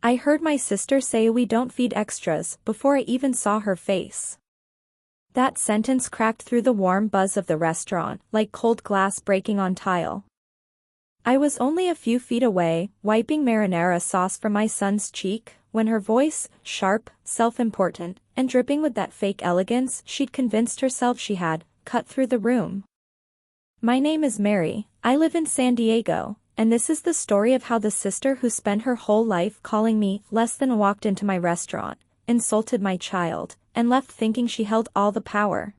I heard my sister say we don't feed extras before I even saw her face. That sentence cracked through the warm buzz of the restaurant, like cold glass breaking on tile. I was only a few feet away, wiping marinara sauce from my son's cheek, when her voice, sharp, self-important, and dripping with that fake elegance she'd convinced herself she had, cut through the room. My name is Mary, I live in San Diego, and this is the story of how the sister who spent her whole life calling me less than walked into my restaurant, insulted my child, and left thinking she held all the power.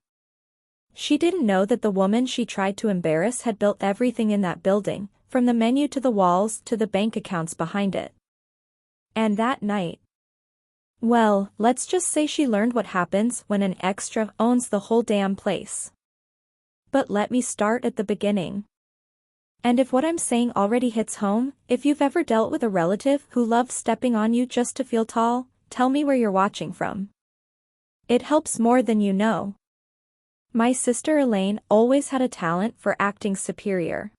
She didn't know that the woman she tried to embarrass had built everything in that building, from the menu to the walls to the bank accounts behind it. And that night, well, let's just say she learned what happens when an extra owns the whole damn place. But let me start at the beginning. And if what I'm saying already hits home, if you've ever dealt with a relative who loves stepping on you just to feel tall, tell me where you're watching from. It helps more than you know. My sister Elaine always had a talent for acting superior.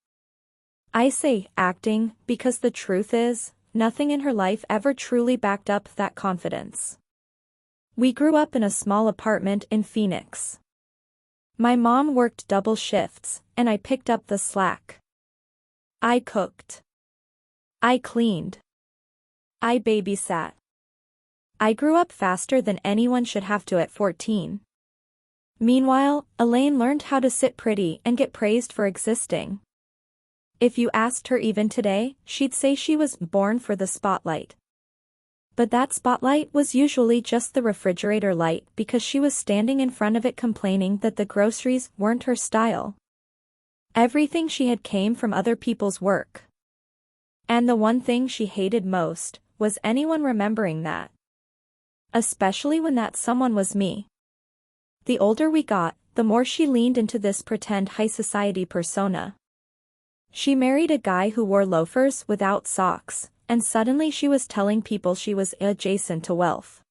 I say acting because the truth is, nothing in her life ever truly backed up that confidence. We grew up in a small apartment in Phoenix. My mom worked double shifts, and I picked up the slack. I cooked. I cleaned. I babysat. I grew up faster than anyone should have to at 14. Meanwhile, Elaine learned how to sit pretty and get praised for existing. If you asked her even today, she'd say she was born for the spotlight. But that spotlight was usually just the refrigerator light because she was standing in front of it complaining that the groceries weren't her style. Everything she had came from other people's work. And the one thing she hated most was anyone remembering that. Especially when that someone was me. The older we got, the more she leaned into this pretend high society persona. She married a guy who wore loafers without socks, and suddenly she was telling people she was adjacent to wealth.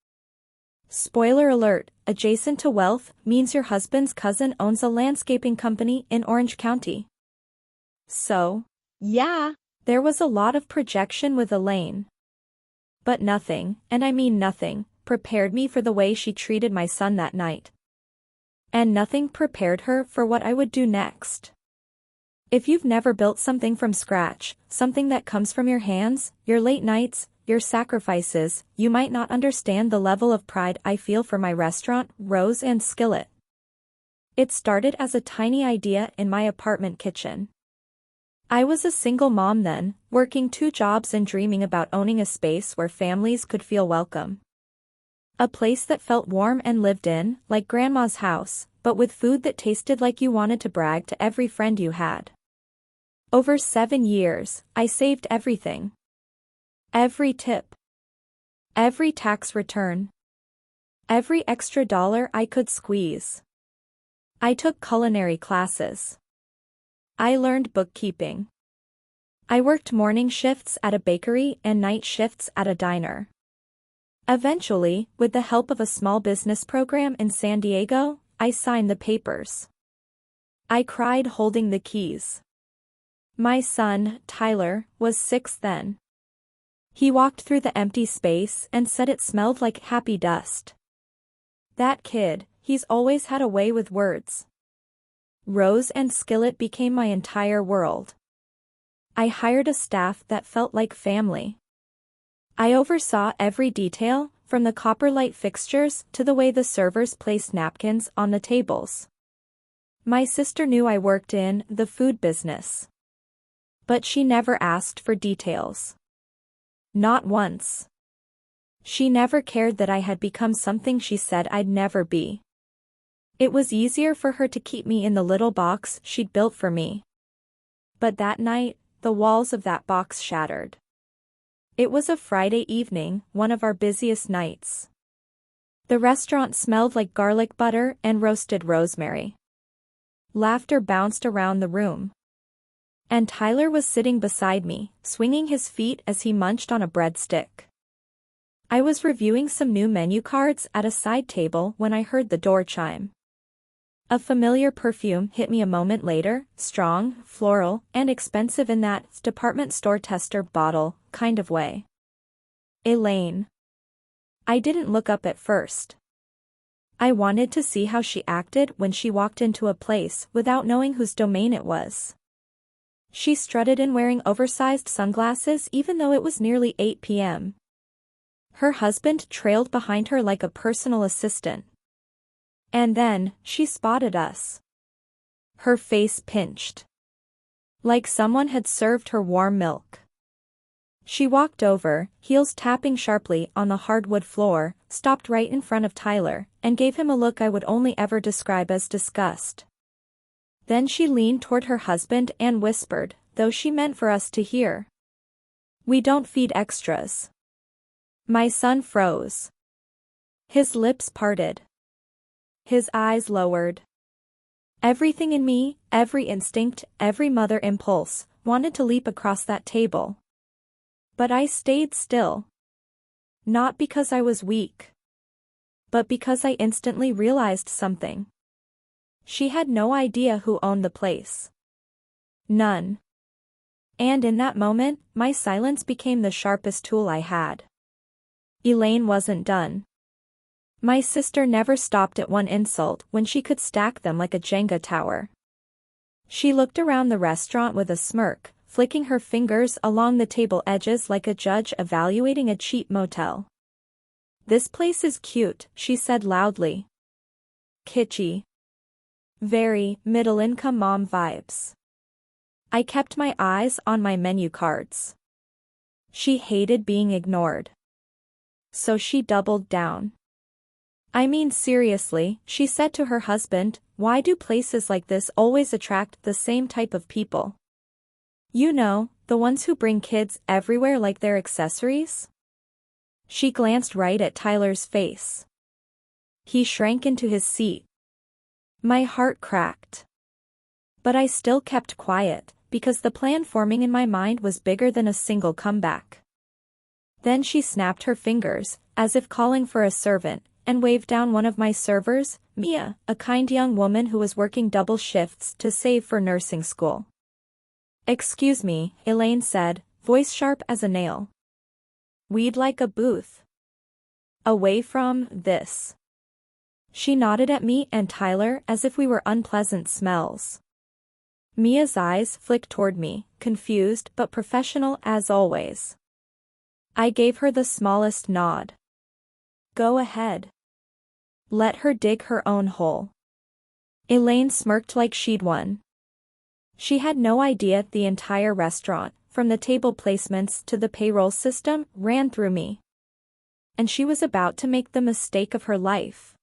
Spoiler alert, adjacent to wealth means your husband's cousin owns a landscaping company in Orange County. So, yeah, there was a lot of projection with Elaine. But nothing, and I mean nothing, prepared me for the way she treated my son that night. And nothing prepared her for what I would do next. If you've never built something from scratch, something that comes from your hands, your late nights, your sacrifices, you might not understand the level of pride I feel for my restaurant, Rose and Skillet. It started as a tiny idea in my apartment kitchen. I was a single mom then, working 2 jobs and dreaming about owning a space where families could feel welcome. A place that felt warm and lived in, like grandma's house, but with food that tasted like you wanted to brag to every friend you had. Over 7 years, I saved everything. Every tip. Every tax return. Every extra dollar I could squeeze. I took culinary classes. I learned bookkeeping. I worked morning shifts at a bakery and night shifts at a diner. Eventually, with the help of a small business program in San Diego, I signed the papers. I cried holding the keys. My son, Tyler, was 6 then. He walked through the empty space and said it smelled like happy dust. That kid, he's always had a way with words. Rose and Skillet became my entire world. I hired a staff that felt like family. I oversaw every detail, from the copper light fixtures to the way the servers placed napkins on the tables. My sister knew I worked in the food business. But she never asked for details. Not once. She never cared that I had become something she said I'd never be. It was easier for her to keep me in the little box she'd built for me. But that night, the walls of that box shattered. It was a Friday evening, one of our busiest nights. The restaurant smelled like garlic butter and roasted rosemary. Laughter bounced around the room. And Tyler was sitting beside me, swinging his feet as he munched on a breadstick. I was reviewing some new menu cards at a side table when I heard the door chime. A familiar perfume hit me a moment later, strong, floral, and expensive in that department store tester bottle kind of way. Elaine. I didn't look up at first. I wanted to see how she acted when she walked into a place without knowing whose domain it was. She strutted in wearing oversized sunglasses even though it was nearly 8 p.m. Her husband trailed behind her like a personal assistant. And then, she spotted us. Her face pinched. Like someone had served her warm milk. She walked over, heels tapping sharply on the hardwood floor, stopped right in front of Tyler, and gave him a look I would only ever describe as disgust. Then she leaned toward her husband and whispered, though she meant for us to hear. "We don't feed extras." My son froze. His lips parted. His eyes lowered. Everything in me, every instinct, every mother impulse, wanted to leap across that table. But I stayed still. Not because I was weak. But because I instantly realized something. She had no idea who owned the place. None. And in that moment, my silence became the sharpest tool I had. Elaine wasn't done. My sister never stopped at one insult when she could stack them like a Jenga tower. She looked around the restaurant with a smirk, flicking her fingers along the table edges like a judge evaluating a cheap motel. "This place is cute," she said loudly. "Kitschy. Very middle-income mom vibes." I kept my eyes on my menu cards. She hated being ignored. So she doubled down. "I mean seriously," she said to her husband, "why do places like this always attract the same type of people? You know, the ones who bring kids everywhere like they're accessories?" She glanced right at Tyler's face. He shrank into his seat. My heart cracked. But I still kept quiet, because the plan forming in my mind was bigger than a single comeback. Then she snapped her fingers, as if calling for a servant, and waved down one of my servers, Mia, a kind young woman who was working double shifts to save for nursing school. "Excuse me," Elaine said, voice sharp as a nail. "We'd like a booth. Away from this." She nodded at me and Tyler as if we were unpleasant smells. Mia's eyes flicked toward me, confused but professional as always. I gave her the smallest nod. "Go ahead. Let her dig her own hole." Elaine smirked like she'd won. She had no idea the entire restaurant, from the table placements to the payroll system, ran through me. And she was about to make the mistake of her life.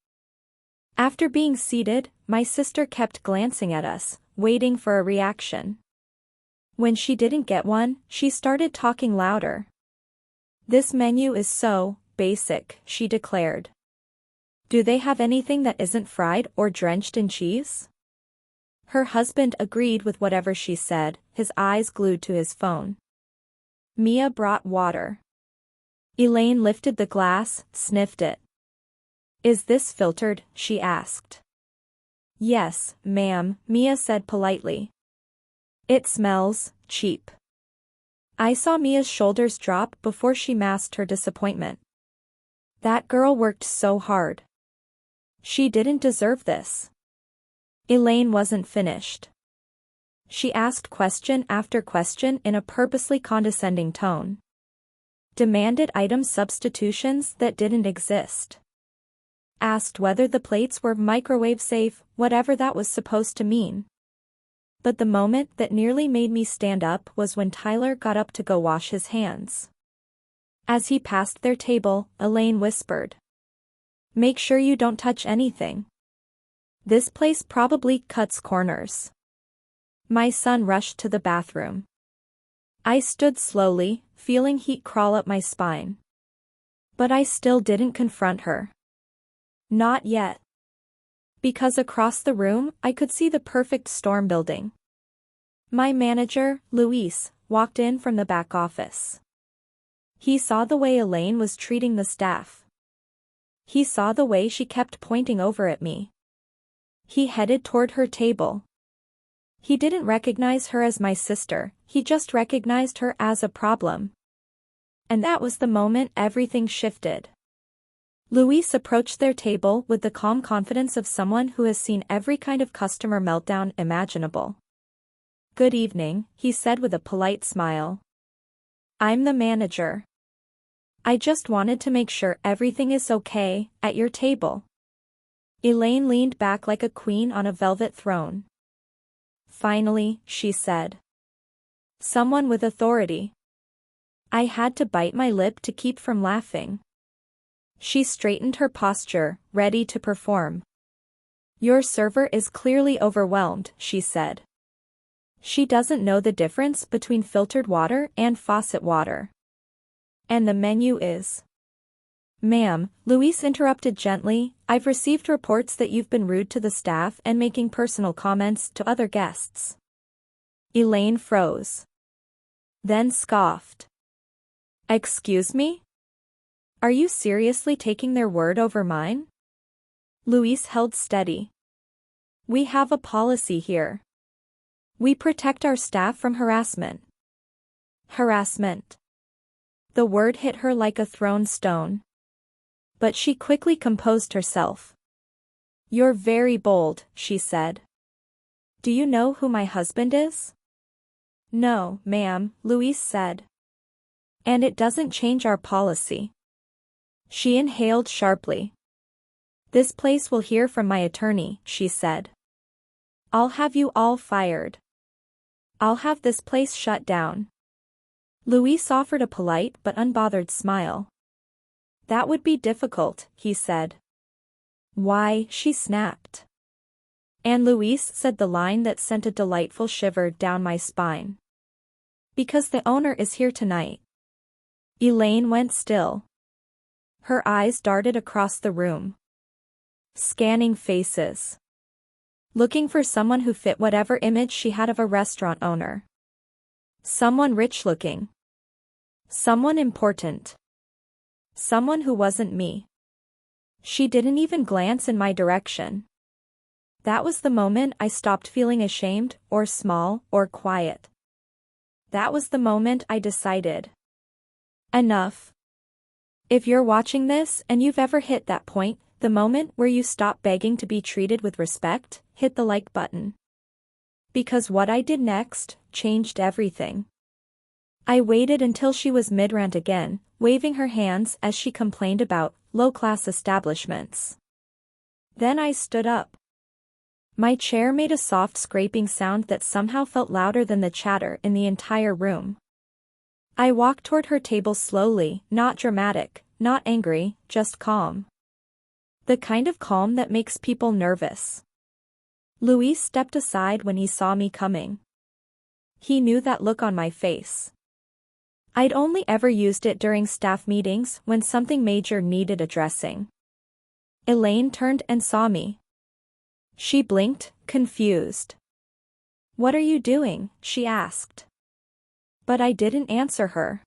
After being seated, my sister kept glancing at us, waiting for a reaction. When she didn't get one, she started talking louder. "This menu is so basic," she declared. "Do they have anything that isn't fried or drenched in cheese?" Her husband agreed with whatever she said, his eyes glued to his phone. Mia brought water. Elaine lifted the glass, sniffed it. "Is this filtered?" she asked. "Yes, ma'am," Mia said politely. "It smells cheap." I saw Mia's shoulders drop before she masked her disappointment. That girl worked so hard. She didn't deserve this. Elaine wasn't finished. She asked question after question in a purposely condescending tone. Demanded item substitutions that didn't exist. Asked whether the plates were microwave safe, whatever that was supposed to mean. But the moment that nearly made me stand up was when Tyler got up to go wash his hands. As he passed their table, Elaine whispered, "Make sure you don't touch anything. This place probably cuts corners." My son rushed to the bathroom. I stood slowly, feeling heat crawl up my spine. But I still didn't confront her. Not yet. Because across the room, I could see the perfect storm building. My manager, Luis, walked in from the back office. He saw the way Elaine was treating the staff. He saw the way she kept pointing over at me. He headed toward her table. He didn't recognize her as my sister, he just recognized her as a problem. And that was the moment everything shifted. Luis approached their table with the calm confidence of someone who has seen every kind of customer meltdown imaginable. "Good evening," he said with a polite smile. "I'm the manager. I just wanted to make sure everything is okay at your table." Elaine leaned back like a queen on a velvet throne. "Finally," she said. "Someone with authority." I had to bite my lip to keep from laughing. She straightened her posture, ready to perform. "Your server is clearly overwhelmed," she said. "She doesn't know the difference between filtered water and faucet water. And the menu is—" "Ma'am," Luis interrupted gently, "I've received reports that you've been rude to the staff and making personal comments to other guests." Elaine froze. Then scoffed. "Excuse me? Are you seriously taking their word over mine?" Luis held steady. "We have a policy here. We protect our staff from harassment." Harassment. The word hit her like a thrown stone. But she quickly composed herself. "You're very bold," she said. "Do you know who my husband is?" "No, ma'am," Luis said. "And it doesn't change our policy." She inhaled sharply. "This place will hear from my attorney," she said. "I'll have you all fired. I'll have this place shut down." Luis offered a polite but unbothered smile. "That would be difficult," he said. "Why?" she snapped. And Luis said the line that sent a delightful shiver down my spine. "Because the owner is here tonight." Elaine went still. Her eyes darted across the room. Scanning faces. Looking for someone who fit whatever image she had of a restaurant owner. Someone rich-looking. Someone important. Someone who wasn't me. She didn't even glance in my direction. That was the moment I stopped feeling ashamed, or small, or quiet. That was the moment I decided. Enough. If you're watching this and you've ever hit that point, the moment where you stop begging to be treated with respect, hit the like button. Because what I did next changed everything. I waited until she was mid-rant again, waving her hands as she complained about low-class establishments. Then I stood up. My chair made a soft scraping sound that somehow felt louder than the chatter in the entire room. I walked toward her table slowly, not dramatic, not angry, just calm. The kind of calm that makes people nervous. Luis stepped aside when he saw me coming. He knew that look on my face. I'd only ever used it during staff meetings when something major needed addressing. Elaine turned and saw me. She blinked, confused. "What are you doing?" she asked. But I didn't answer her.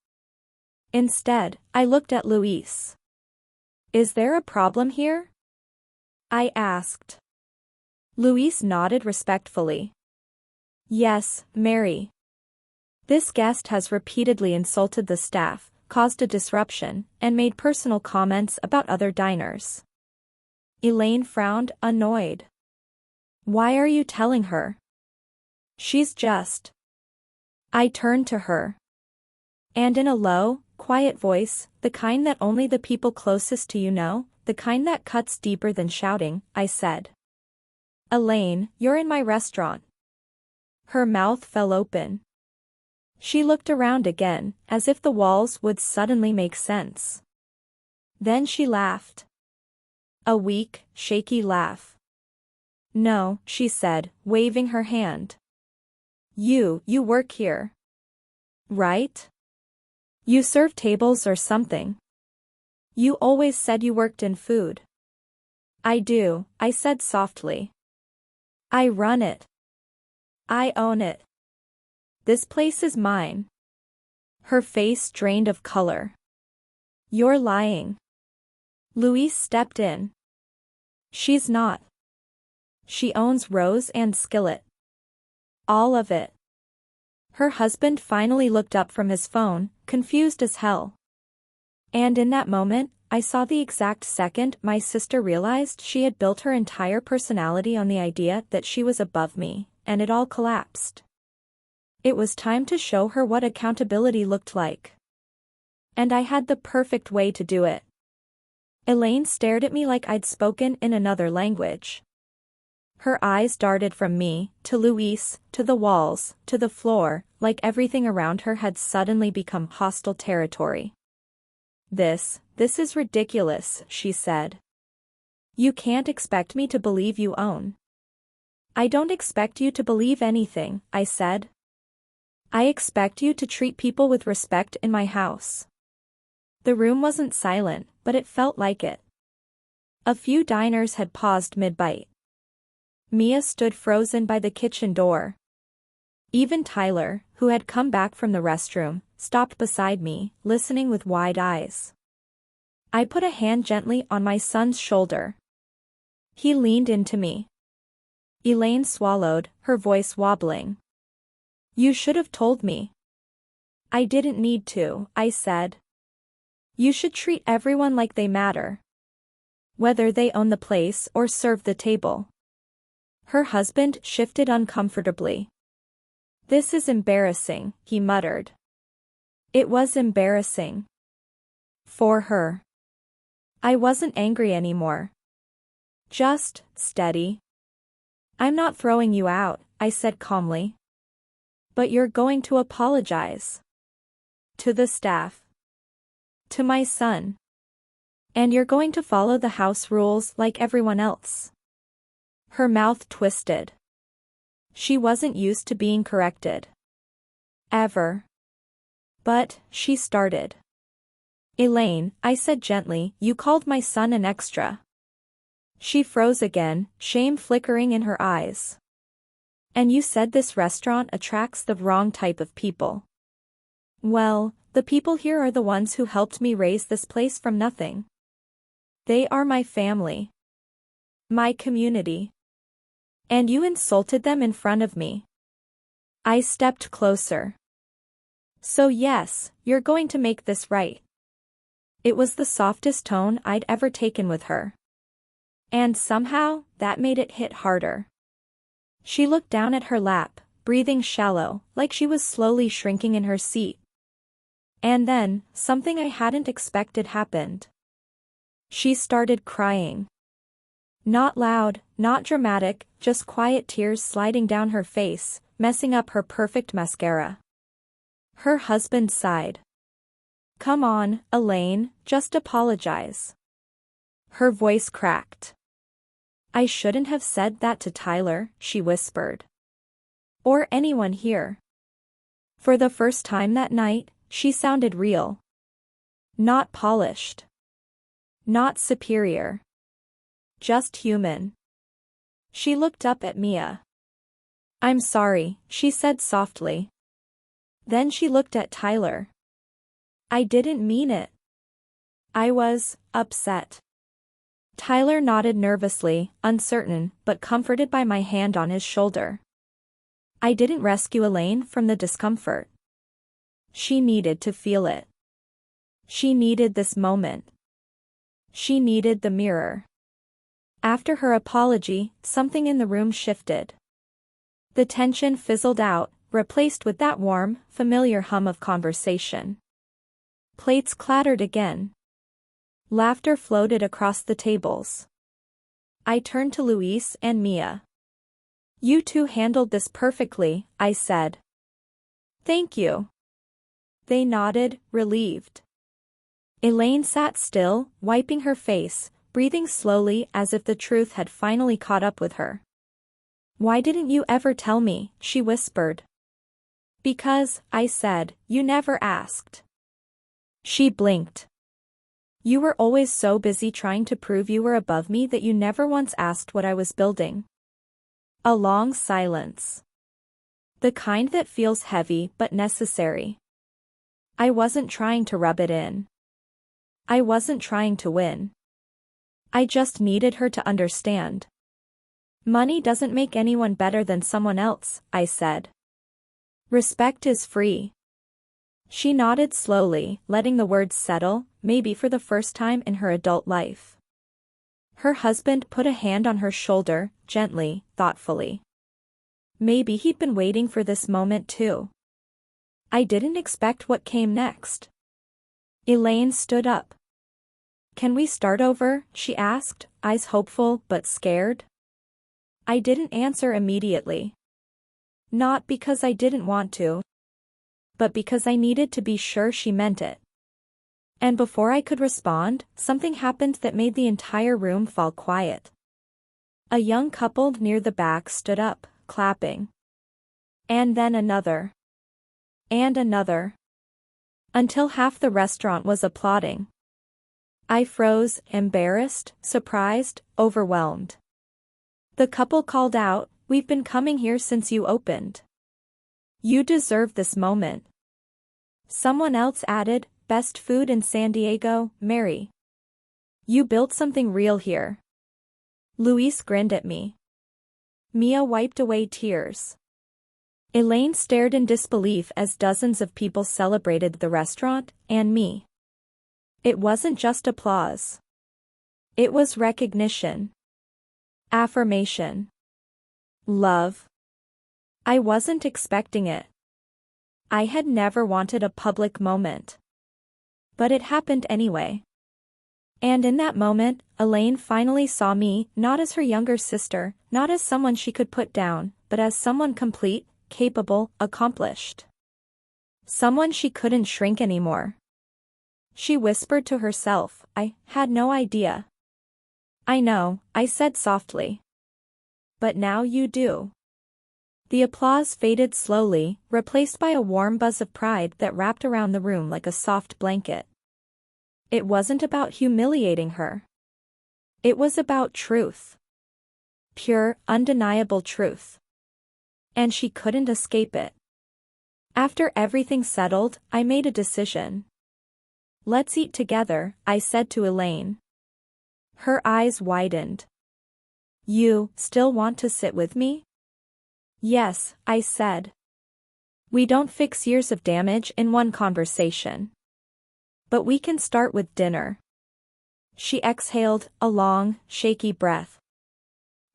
Instead, I looked at Luis. "Is there a problem here?" I asked. Luis nodded respectfully. "Yes, Mary. This guest has repeatedly insulted the staff, caused a disruption, and made personal comments about other diners." Elaine frowned, annoyed. "Why are you telling her? She's just—" I turned to her. And in a low, quiet voice, the kind that only the people closest to you know, the kind that cuts deeper than shouting, I said. "Elaine, you're in my restaurant." Her mouth fell open. She looked around again, as if the walls would suddenly make sense. Then she laughed. A weak, shaky laugh. "No," she said, waving her hand. You work here. Right? You serve tables or something. You always said you worked in food." "I do," I said softly. "I run it. I own it. This place is mine." Her face drained of color. "You're lying." Luis stepped in. "She's not. She owns Rose and Skillet. All of it." Her husband finally looked up from his phone, confused as hell. And in that moment, I saw the exact second my sister realized she had built her entire personality on the idea that she was above me, and it all collapsed. It was time to show her what accountability looked like. And I had the perfect way to do it. Elaine stared at me like I'd spoken in another language. Her eyes darted from me, to Luis, to the walls, to the floor, like everything around her had suddenly become hostile territory. This is ridiculous, she said. You can't expect me to believe you own. I don't expect you to believe anything, I said. I expect you to treat people with respect in my house. The room wasn't silent, but it felt like it. A few diners had paused mid-bite. Mia stood frozen by the kitchen door. Even Tyler, who had come back from the restroom, stopped beside me, listening with wide eyes. I put a hand gently on my son's shoulder. He leaned into me. Elaine swallowed, her voice wobbling. You should have told me. I didn't need to, I said. You should treat everyone like they matter. Whether they own the place or serve the table. Her husband shifted uncomfortably. This is embarrassing, he muttered. It was embarrassing. For her. I wasn't angry anymore. Just steady. I'm not throwing you out, I said calmly. But you're going to apologize. To the staff. To my son. And you're going to follow the house rules like everyone else. Her mouth twisted. She wasn't used to being corrected. Ever. But, she started. Elaine, I said gently, you called my son an extra. She froze again, shame flickering in her eyes. And you said this restaurant attracts the wrong type of people. Well, the people here are the ones who helped me raise this place from nothing. They are my family. My community. And you insulted them in front of me. I stepped closer. So yes, you're going to make this right. It was the softest tone I'd ever taken with her. And somehow, that made it hit harder. She looked down at her lap, breathing shallow, like she was slowly shrinking in her seat. And then, something I hadn't expected happened. She started crying. Not loud, not dramatic, just quiet tears sliding down her face, messing up her perfect mascara. Her husband sighed. Come on, Elaine, just apologize. Her voice cracked. I shouldn't have said that to Tyler, she whispered. Or anyone here. For the first time that night, she sounded real. Not polished. Not superior. Just human. She looked up at Mia. I'm sorry, she said softly. Then she looked at Tyler. I didn't mean it. I was upset. Tyler nodded nervously, uncertain, but comforted by my hand on his shoulder. I didn't rescue Elaine from the discomfort. She needed to feel it. She needed this moment. She needed the mirror. After her apology, something in the room shifted. The tension fizzled out, replaced with that warm, familiar hum of conversation. Plates clattered again. Laughter floated across the tables. I turned to Luis and Mia. You two handled this perfectly, I said. Thank you. They nodded, relieved. Elaine sat still, wiping her face, breathing slowly as if the truth had finally caught up with her. Why didn't you ever tell me, she whispered. Because, I said, you never asked. She blinked. You were always so busy trying to prove you were above me that you never once asked what I was building. A long silence. The kind that feels heavy but necessary. I wasn't trying to rub it in. I wasn't trying to win. I just needed her to understand. Money doesn't make anyone better than someone else, I said. Respect is free. She nodded slowly, letting the words settle, maybe for the first time in her adult life. Her husband put a hand on her shoulder, gently, thoughtfully. Maybe he'd been waiting for this moment too. I didn't expect what came next. Elaine stood up. "Can we start over?" she asked, eyes hopeful but scared. I didn't answer immediately. Not because I didn't want to, but because I needed to be sure she meant it. And before I could respond, something happened that made the entire room fall quiet. A young couple near the back stood up, clapping. And then another. And another. Until half the restaurant was applauding. I froze, embarrassed, surprised, overwhelmed. The couple called out, "We've been coming here since you opened. You deserve this moment." Someone else added, "Best food in San Diego, Mary. You built something real here." Luis grinned at me. Mia wiped away tears. Elaine stared in disbelief as dozens of people celebrated the restaurant and me. It wasn't just applause. It was recognition. Affirmation. Love. I wasn't expecting it. I had never wanted a public moment. But it happened anyway. And in that moment, Elaine finally saw me, not as her younger sister, not as someone she could put down, but as someone complete, capable, accomplished. Someone she couldn't shrink anymore. She whispered to herself, "I had no idea." "I know," I said softly. "But now you do." The applause faded slowly, replaced by a warm buzz of pride that wrapped around the room like a soft blanket. It wasn't about humiliating her. It was about truth. Pure, undeniable truth. And she couldn't escape it. After everything settled, I made a decision. "Let's eat together," I said to Elaine. Her eyes widened. "You still want to sit with me?" "Yes," I said. "We don't fix years of damage in one conversation. But we can start with dinner." She exhaled, a long, shaky breath.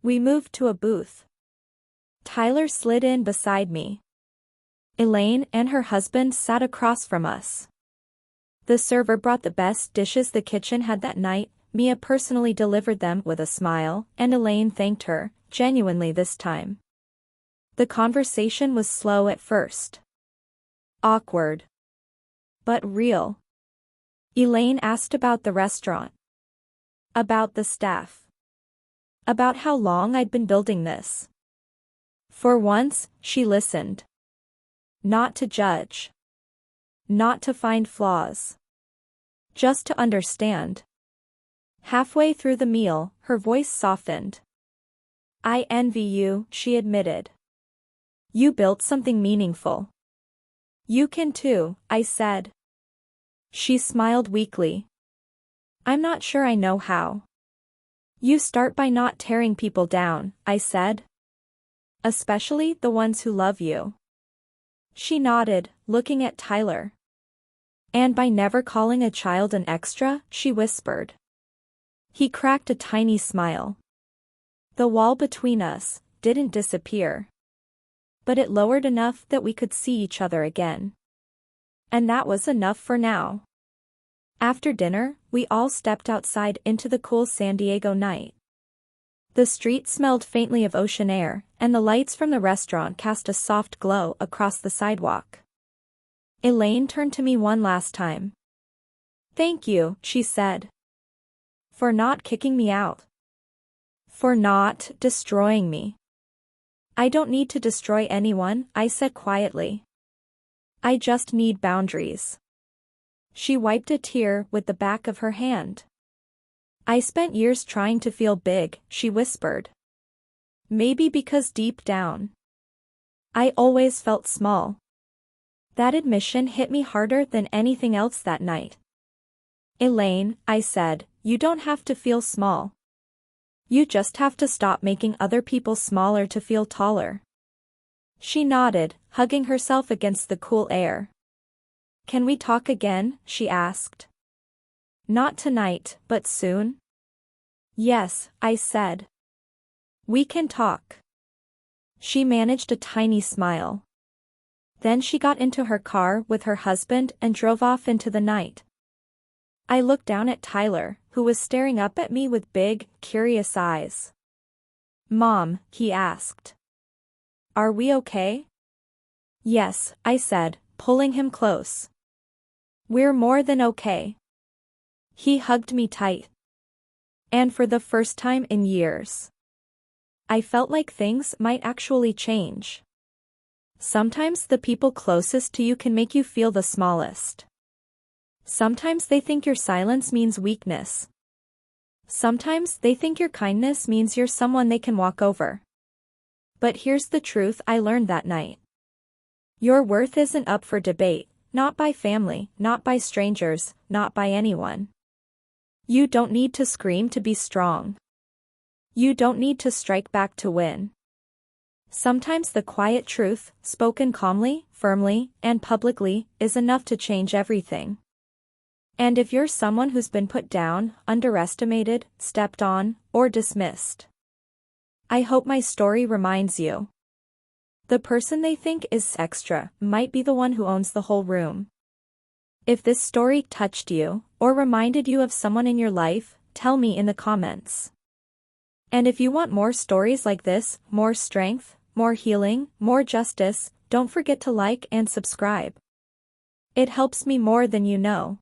We moved to a booth. Tyler slid in beside me. Elaine and her husband sat across from us. The server brought the best dishes the kitchen had that night. Mia personally delivered them with a smile, and Elaine thanked her, genuinely this time. The conversation was slow at first. Awkward. But real. Elaine asked about the restaurant. About the staff. About how long I'd been building this. For once, she listened. Not to judge. Not to find flaws. Just to understand. Halfway through the meal, her voice softened. "I envy you," she admitted. "You built something meaningful." "You can too," I said. She smiled weakly. "I'm not sure I know how." "You start by not tearing people down," I said. "Especially the ones who love you." She nodded, looking at Tyler. "And by never calling a child an extra," she whispered. He cracked a tiny smile. The wall between us didn't disappear. But it lowered enough that we could see each other again. And that was enough for now. After dinner, we all stepped outside into the cool San Diego night. The street smelled faintly of ocean air, and the lights from the restaurant cast a soft glow across the sidewalk. Elaine turned to me one last time. "Thank you," she said. "For not kicking me out. For not destroying me." "I don't need to destroy anyone," I said quietly. "I just need boundaries." She wiped a tear with the back of her hand. "I spent years trying to feel big," she whispered. "Maybe because deep down, I always felt small." That admission hit me harder than anything else that night. "Elaine," I said, "you don't have to feel small. You just have to stop making other people smaller to feel taller." She nodded, hugging herself against the cool air. "Can we talk again?" she asked. Not tonight, but soon? Yes, I said. We can talk. She managed a tiny smile. Then she got into her car with her husband and drove off into the night. I looked down at Tyler, who was staring up at me with big, curious eyes. Mom, he asked. Are we okay? Yes, I said, pulling him close. We're more than okay. He hugged me tight. And for the first time in years, I felt like things might actually change. Sometimes the people closest to you can make you feel the smallest. Sometimes they think your silence means weakness. Sometimes they think your kindness means you're someone they can walk over. But here's the truth I learned that night. Your worth isn't up for debate, not by family, not by strangers, not by anyone. You don't need to scream to be strong. You don't need to strike back to win. Sometimes the quiet truth, spoken calmly, firmly, and publicly, is enough to change everything. And if you're someone who's been put down, underestimated, stepped on, or dismissed, I hope my story reminds you. The person they think is extra might be the one who owns the whole room. If this story touched you, or reminded you of someone in your life, tell me in the comments. And if you want more stories like this, more strength, more healing, more justice, don't forget to like and subscribe. It helps me more than you know.